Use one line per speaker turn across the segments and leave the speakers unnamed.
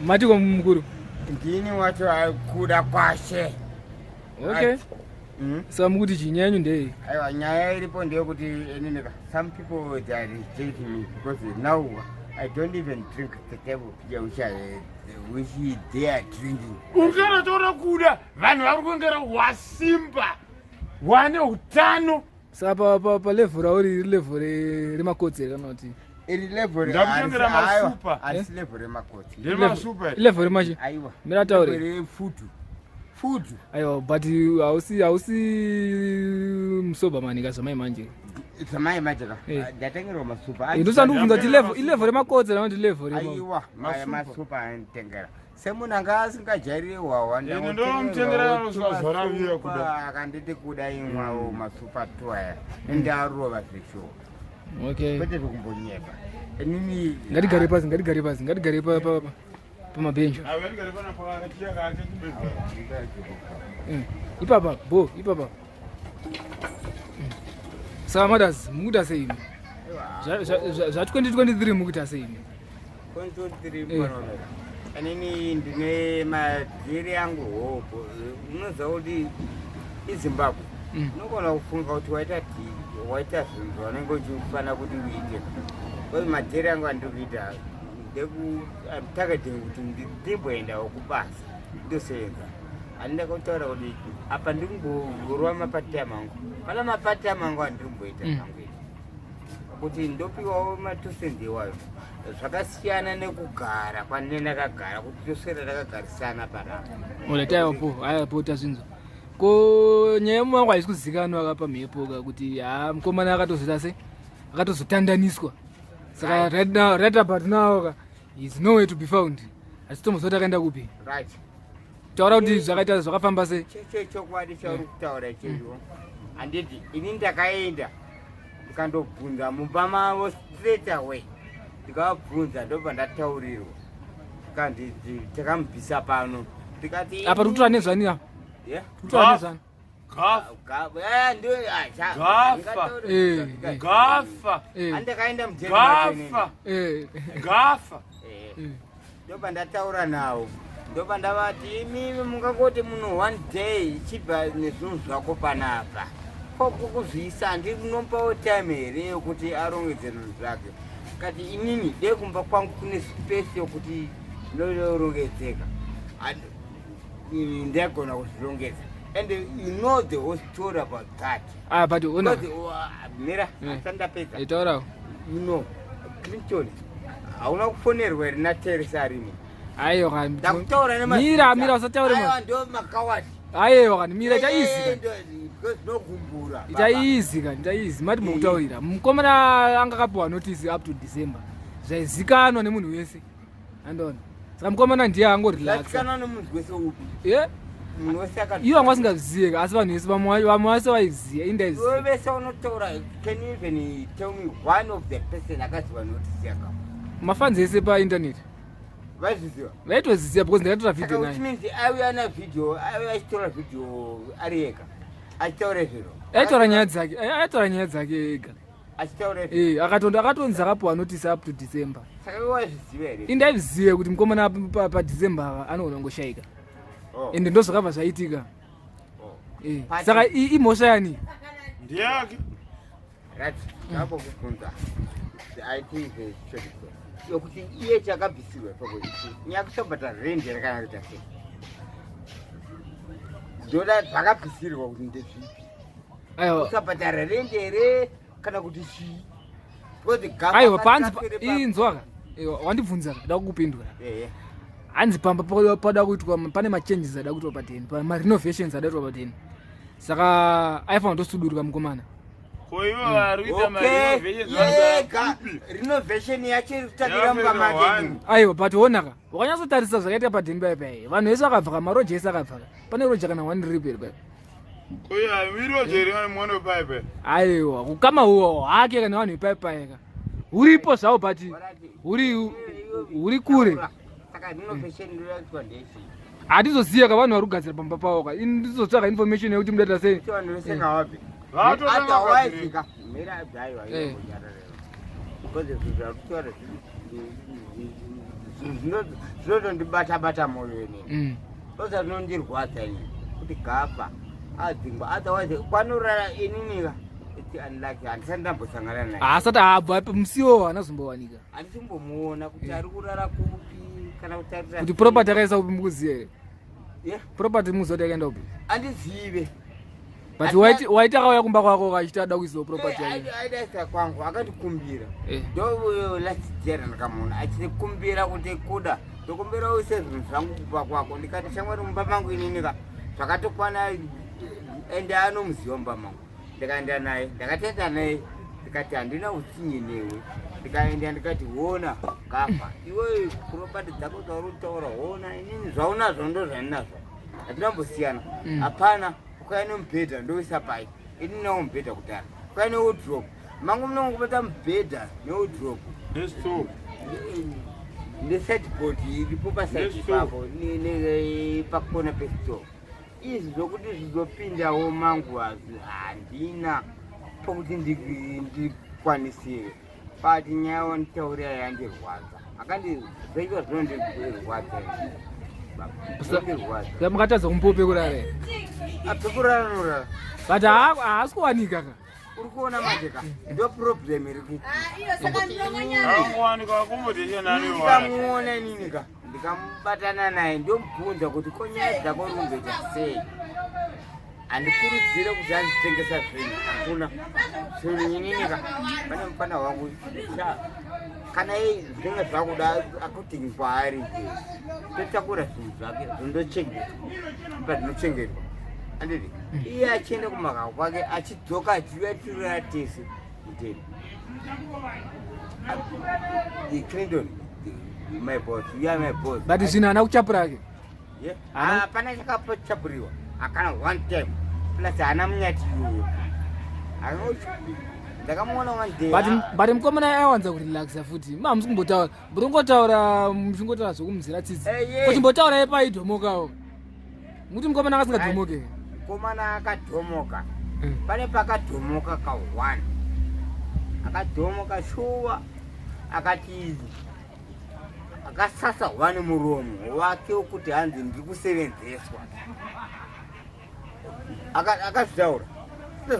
Mati kwa mkuru.
Ndini watu kuda kwashe.
Okay. Sa mkuti chinyanyu ndei.
Aiwa nyaya iripo ndeyekuti eneneka some people they are rejecting me because now I don't even drink the table which they are drinking.
Ukana tora kuda vanhu vari kuongera wasimba wane utano.
Sa pa level rauri level remakotsi kana kuti.
Iri level
ndakutengera masupa.
Asi level remakotsi.
Ndiri masupa.
Level remachi.
Aiwa.
Mira tauri.
Level food.
Ayo but hausi msoba mani kasomai manje.
Samai majaka. Ndatengera masupa.
Ndosanduvunza ti level remakotsi na ndi level rema.
Aiwa, masupa antengera. Semunanga asingajairiwa wanda.
Ndomutengera zvarazvara viya kuda.
Akanditi kuda imwawo masupa twaya. Ndarova zvisho.
Okay.
Kwete kumbonyeba. Nini
ngatigare pa pamabench.
Avengere pana pakatiya kake kubeza.
Ipapa. Saka mothers mukuita sei? Zva 2023 mukuita sei?
2023 panonoka. Anini ndine madhiri yangu hopo. Unoziva kuti iZimbabwe. Unogona kufunga kuti waita zvinhu vanenge uchifana kuti uite. Kwa madhiri yangu andikuita targeting kuti ndimboendawo kubasa ndosenza. Andida kutaura kuti apa ndingorwa mapati amangu. Pana mapati amangu andirimboita hangu kuti ndopiwawo matusendi iwayo. Zvakasiyana nekugara kwanene ndakagara kuti toswera takagarisana panapa.
Oletayo po ayapota zvinzo. Ko nyaya mumangu haisi kuzikanwa apa pamhepo kuti mukomana akatozita sei? Akatozotandaniswa. Saka right about now is nowhere to be found. Asitomuzoti akaenda kupi?
Right.
Taura kuti zvakaita zvakafamba sei?
Chokwadi chauri kutaura ichocho. Handiti ini ndakaenda ndikandobvunza mumba mavo straight away. Ndikabvunza ndobva ndataurirwa. Ndikanditi takamubvisa pano. Ndikati
apa tutura nezvani apa?
Yeah.
Tutura nezvani?
Gaffa.
Andakaenda
Gaffa.
Ndoba ndataura nawo. Ndoba ndavati imimi mungangoti muno one day ichibva nezvinhu zvako panapa. Kukuzvisa ndinomupawo time here yokuti arongedze zvinhu zvake. Kati inini dei kumba kwangu kune space yokuti ndorongedzeka. Ndagona kuzvirongedza. And you know the whole story about that.
But una.
Mira, sandapedza.
Itaura.
You know, Clinton. Hauna kufonerwa rina Teresa arimo.
Aiyo kan.
Ndakutaura
Mira usataure
ma. Aiyo ndo makawati.
Aiyo kan mira chaizika.
Because no kumbura.
Chaizika, chaizi. Mati mukutaurira. Mukomana angakapiwa notice up to December. Zvaizikanwa nemunhu wese. Andona. Saka mukomana ndiye angorelax.
Zikanwa nemunhu wese upi?
Ivo vasingazive asi vanhu vese vamwe vase vaiziva indaiziva.
Wewe vese unotaura, can you even tell me one of the person akaziva notice yako?
Mafanzi ese painternet.
Vaziziva?
Vaitoziziva because ndakatora video naye.
Which means aiuya na video, aiuya achitora video ari ega. Achitaura zviro.
Aitora nyaya dzake ega.
Achitaura zviro.
Akatonzi akapiwa notice up to December.
Saka wazviziva here?
Indaizive kuti mukomana paDecember anogona ngoshaika. Ende ndo zvakabva zvaitika. Saka imhosva yani?
Ndiyake.
Right. Ngapo kubvunza. I think yokuti iye chakabvisirwa pakuti nyakusobata rende rakana kuita sei. Ndoda zvakabvisirwa kuti ndezvipi.
Aiwa.
Usabhadhara rende here kana kuti chii.
Aiwa panzi inzwaka. Wandibvunza da kukupindura. Hanzi pamba pada kuitwa pane machanges ada kuitwa pateni, ma renovations ada kuitwa pateni. Saka aifa ndosudurika mukomana.
Koiva arita ma
renovation yacho itagira mukamake.
Aiwa but onaka. Wakanyatsotarisa zvakaita pateni pai. Vanhu vese vakabvaka maroje ese akabvaka. Pane roje kana 1 repair pai.
Koiva miroje rimwe mwono pai pai.
Aiwa kukama huo hake kana vanhu pai pai ka. Uripo zvawo but uri kure. Hatizoziva kavanhu vari kugadzira pamba pavo ka ndizotsvaka information yekuti mudaita sei.
zvinotondibata moyo inini osa zvinondirwadza inini kuti Gaffa adzingwa otherwise kwanorara ininika unlucky handisati ndambosangana naye
asati abva musiwo anazombowanika
handisimbomuona kuti ari kurara kupi kana
kuti property akaisa upi mukuziya
here
property muzoti akaenda upi
handizive
but waiti akauya kumba kwako kachiti ada kuisawo property yake
aidaisa kwangu akandikumbira ndo lachijera ndakamuona achikumbira kuti Kuda ndokumbira uise zvinhu zvangu kumba kwako ndikati shamwari mumba mangu ininika zvakatokwana ende anomuziva mumba mangu ndikaenda naye ndakatenda naye ndikati handina utsinye newe ndikaenda ndikati hona Gaffa iwe property dzako dzauri kutaura hona inini zvaunazvo ndo zvandinazvo hatinambosiyana hapana ukaine mubhedha ndoisa pai ini nawo mubhedha kudhara ukaine wardrobe mangu munongopata mubhedha newardrobe nesideboard iripo pasaidi papo pakona pestore izvi zvokuti zvizopindawo mangu handina pokuti ndikwanisire but nyaya nditaurira yandirwadza akandizvaitwa zvinondirwadza
mukatadza kumupope kurara
apekurara norara
but haasi kuwanika ka
uri kuona majeka ndo problem iri ndikamuona ininika ndikamubatana naye ndomubvunza kuti konyaya dzako rumbecha sei handikurudzire kuti anditengesa zvinhu hakuna zvinhu ininika pane mufana wangu kana zvinenge zvakuda akutingi kwaari totakura zvinhu zvake zvindochengetwa padzinochengetwa anditi iye achienda kumakao kwake achidzoka achivatirira tese muteni Clinton my boss you are my boss
but zvinhu haana kuchapura ake
hapana chakachapuriwa akana one time plus haana munyati iyoyo ndakamuona one day
but mukomana aiwanza kurelaxa futi mamusi kumbotaura muringotaura muchingotaura zvokumuzira tsitsi kuchimbotaura epaidhomokawo muti mukomana akasingadhomoke
mukomana akadhomoka pane pakadhomoka ka1 akadhomoka shuwa akati akasasa 1 muromo wake wokuti hanzi ndiri kusevenzeswa akazvitaura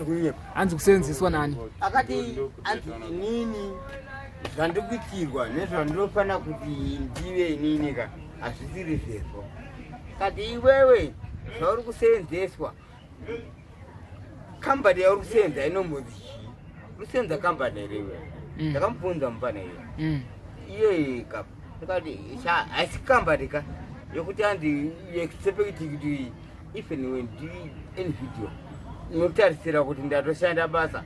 kunyepa
hanzi kusevenzeswa nani
akati hanzi inini zvandikuitirwa nezvandinofanira kuti ndive ininika hazvisiri zvezvo kati iwewe zvauri kusevenzeswa kambani yauri kusevenza inombonzi chii kusevenza kambani rewe ndakamubvunza mufana iye iye Gaffa ndikati haisi kambani ka yokuti hanzi expecti kuti even when in video notarisira kuti ndatoshanda basa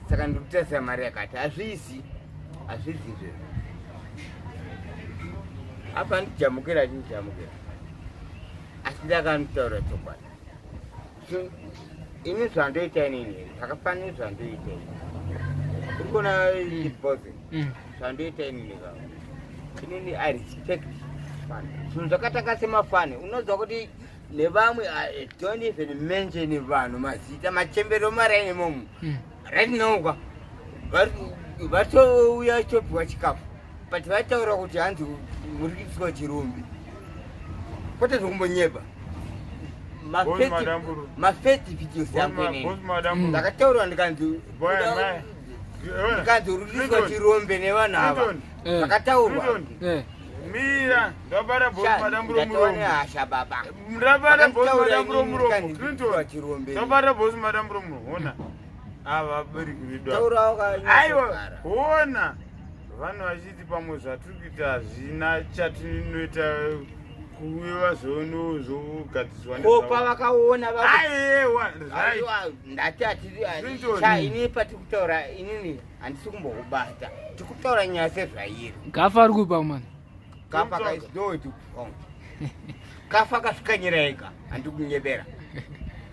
saka ndikutarisa mari yakati hazvisi izvezvo apa ndijamukira achinijamukira asi ndakanitaura chokwadi ini zvandoita inini zvakafanira zvandoita uri kuona chiboze zvandoita inini ka inini I respect fun zvinhu zvakatanga semafani unoziva kuti nevamwe don't even mention vanhu mazita Machembere omaraini momo right now ka vatouya chopiwa chikafu but vataura kuti hanzi Urikuitiswa Chirombe kwete zvokumbonyeba mafirst videos yangu ndakataurwa ndikanzi Urikuitiswa Chirombe nevanhu ava zvakataurwa
mira ndabara boss madam
Ndataone hasha baba
ndabara boss madam ndabara boss madam ona ava bari kuridwa aiwa ona vanhu vachiti pamwe zvatiri kuita zvina chatinoita kuwiwa zogadziswa
kopa vakaona
aiwa
ndati ini pati kutaura inini handisi kumbokubata tikutaura nyaya sezvairi
Gaffa ari kupa mani
Gaffa kaisinoiti Gaffa kasvikanyira ega handi kunyebera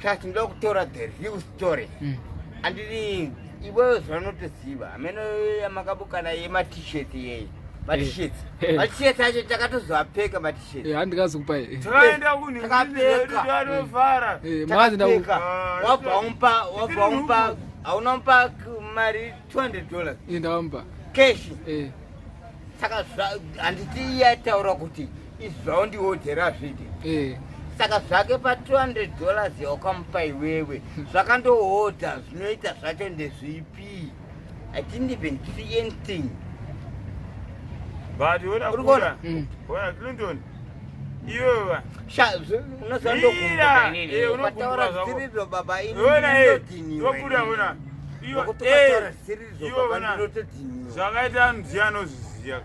kasi ndoda kutaura the real story handiri iwewe zvanotoziva ameno yamakabukana yematisheti yei matisheti acho takatozovapfeka matisheti
handikazokupa
takaenda kunhianofara
wabva haunamupa mari $200
ndakamupa
keshi saka handiti yataura kuti izvawo ndiwodhera zvidi saka zvake pa$200 yawakamupa iwewe zvakandohodha zvinoita zvacho ndezvipi. I didn't even see anything.
But Clinton, you
unozandokumbuka nini? Ukataura sirizo baba ini ndinotiniwa. Ukataura sirizo baba ndinotiniwa.
Zvakaita ndianozviziva.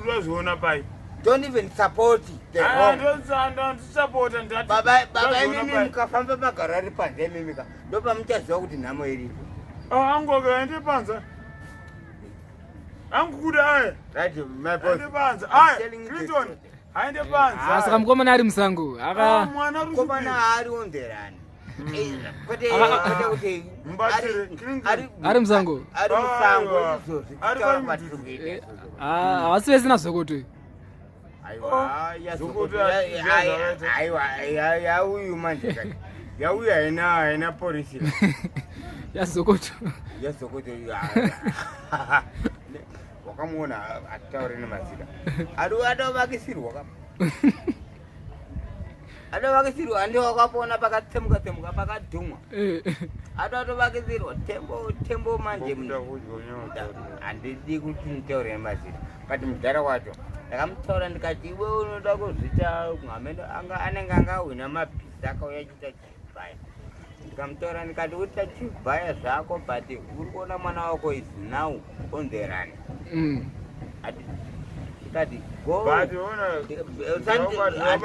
Urazviona pai.
Don't even support the wrong.
Don't support and that.
Baba imimi mukafamba magarari panze mimika. Ndopa muchaziva kuti nhamo iripo.
Angoga ende panza. Angukuda aye.
Right, my boss.
Ende panza. Aye, Clinton. Aende panza.
Saka mukomana ari musango.
Mwana
mukomana ari onderani. Kwete kuti
ari musango.
Ari musango izvozvi.
Ari
pamatungete.
Hasi vesina zokoto.
Aiwa, yauyu manje kati. Yauyu haina polisi.
Yazokoto.
Wakamuona ataure nemazita. Adovakisirwa kapa. Adovakisirwa ande wakapona pakatsemuka pakadhumwa. Adovakisirwa tembo manje. Handidi kuti nitaure nemazita. But mudhara wacho ndakamutaura ndikati iwe unoda kuzvita mwamendo anenge angawina mabhizi akauya chita chibhaya. Ndikamutaura ndikati uita chibhaya zvako but uri kuona mwana wako is now on the run. Ndikati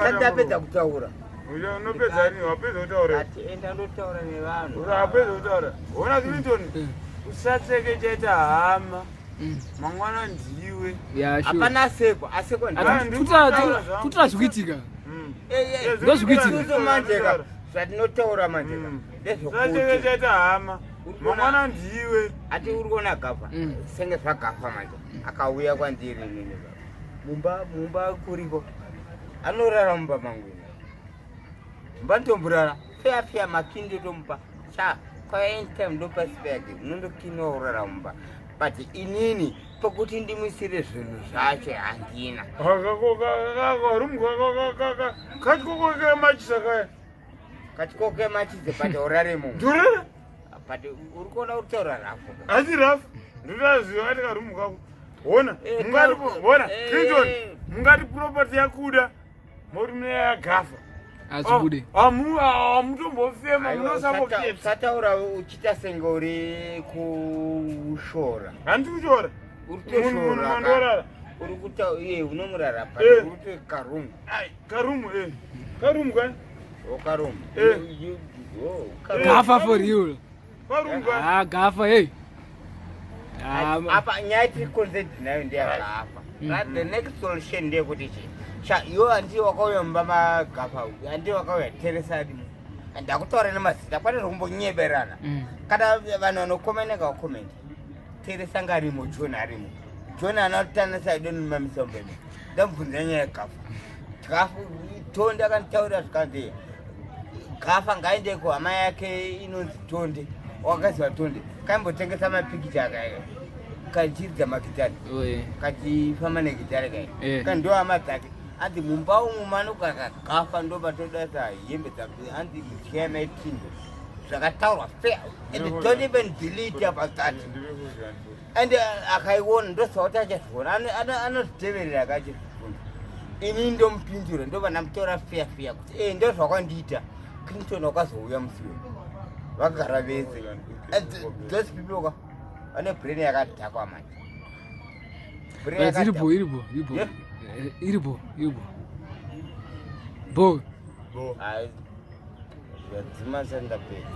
atapedza kutaura.
Unopedza rini? Wapedza kutaura?
Ati enda ndotaura nevanhu.
Wapedza kutaura? Ona Clinton, usatsekecheta hama. Mangwana ndiwe.
Hapana sekwa, asekwa ndiwe.
Tuta zvikuitika.
Ndozvikuitika manje ka. Zvatinotaura manje ka.
Ndezvokuti hama. Mangwana ndiwe.
Ati uri kuona Gaffa. Senge zvagaffa manje. Akauya kwandiri nini ka. Mumba kuriko. Anorara mumba mangu. Mumba ndomburara. Fea makindi tomupa. Cha, kwa anytime ndopa spare. Nondokino urara mumba. But inini pokuti ndimusire zvinhu zvacho handina. Katikoke machise but urare mumba.
Ndurara?
But uri kuona utaura rafu.
Asi rafu? Ndiraziva ati karumu kako. Ona, Clinton, mungati property yakuda. Muri mune yaGaffa.
Azibude.
Amutombofema munosamboketi.
Sataura uchita senge uri kushora.
Handi kushora.
Uri kushora.
Mandorara.
Uri kuta unomurara pa. Uri karumu.
Karumu Karumu kan?
Karumu.
Gaffa for you.
Karumu kan?
Gaffa hey.
Apa nyati consent nayo ndiya Gaffa. The next solution ndiye kuti yo andi wakauya Gaffa andi wakauya teresadi ndakutaura nemazita pane kumbonyeberana kana vanhu vanokomeneka wakomenti teresa ngarimo John arimo John anatana idonimamisa mbeme ndamubvunza nyaya yeGaffa Tonde akanitaurira zvikanzi Gaffa ngaende kuhama yake inonzi Tonde wakaziva Tonde kaimbotengesa mapikicha akaya kachiridza magitari kachifamba negitari kaya kandiwo hama dzake andi mumba umu manogara Gaffa ndo patodasa hembe dzake andi mutya maitindo zvakataurwa fair and don't even delete about that and akaiona ndosauti achazviona anozviteverera akachizvifunda ini ndomupindura ndobva ndamutora fair kuti ndo zvakwandiita Clinton wakazouya musiwe vakagara vese those people vane brain yakadhakwa manje
iripo bo
zvadzima sandapedza